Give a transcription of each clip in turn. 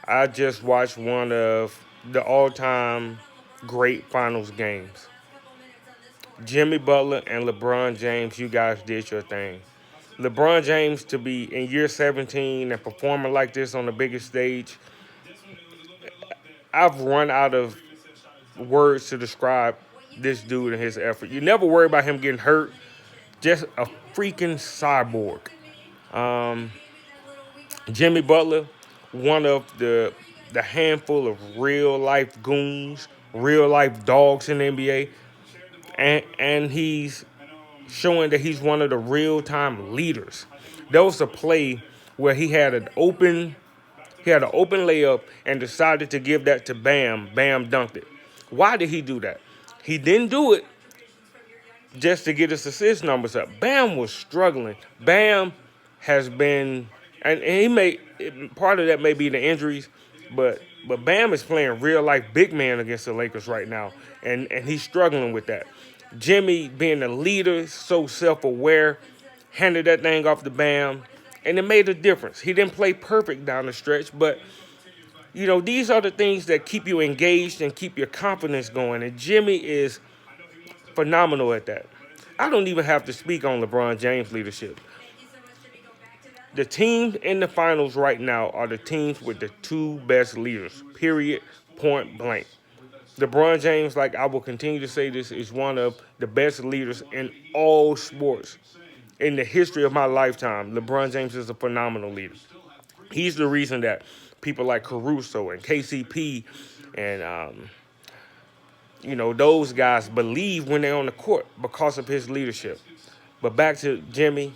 I just watched one of the all-time great finals games. Jimmy Butler and LeBron James, you guys did your thing. LeBron James to be in year 17 and performing like this on the biggest stage, I've run out of words to describe this dude and his effort. You never worry about him getting hurt. Just a freaking cyborg. Um, Jimmy Butler, one of the handful of real life goons, real life dogs in the NBA, and he's showing that he's one of the real time leaders. There was a play where he had an open layup and decided to give that to Bam. Bam dunked it. Why did he do that? He didn't do it just to get his assist numbers up. Bam was struggling. Bam has been, and he may part of that may be the injuries, but Bam is playing real life big man against the Lakers right now, and he's struggling with that. Jimmy being a leader, so self aware, handed that thing off to Bam, and it made a difference. He didn't play perfect down the stretch, but these are the things that keep you engaged and keep your confidence going. And Jimmy is phenomenal at that. I don't even have to speak on LeBron James' leadership. The teams in the finals right now are the teams with the two best leaders, period, point blank. LeBron James, like I will continue to say this, is one of the best leaders in all sports. In the history of my lifetime, LeBron James is a phenomenal leader. He's the reason that people like Caruso and KCP and those guys believe when they're on the court because of his leadership. But back to Jimmy,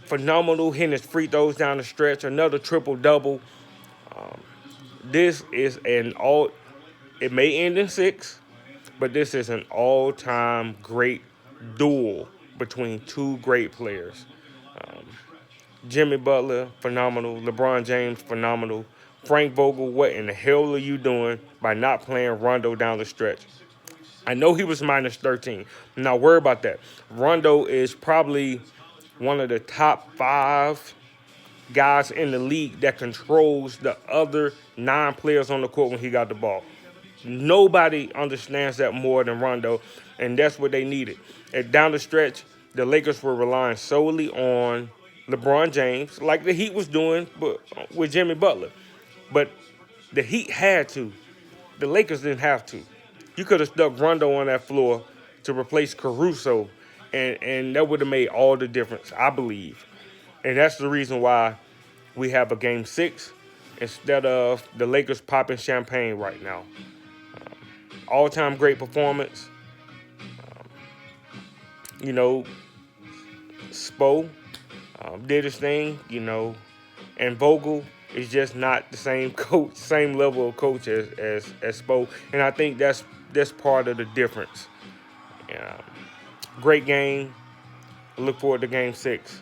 phenomenal hitting his free throws down the stretch, another triple double. This is an all. It may end in six, but this is an all-time great duel between two great players. Um, Jimmy Butler, phenomenal. LeBron James, phenomenal. Frank Vogel, what in the hell are you doing by not playing Rondo down the stretch? I know he was minus 13. I'm not worried about that. Rondo is probably one of the top five guys in the league that controls the other nine players on the court when he got the ball. Nobody understands that more than Rondo, and that's what they needed. And down the stretch, the Lakers were relying solely on LeBron James, like the Heat was doing with Jimmy Butler. But the Heat had to. The Lakers didn't have to. You could have stuck Rondo on that floor to replace Caruso, and that would have made all the difference, I believe. And that's the reason why we have a game six instead of the Lakers popping champagne right now. All-time great performance. You know, Spo did his thing. And Vogel is just not the same coach, same level of coach as Spo, and I think that's part of the difference. Yeah. Great game. Look forward to game six.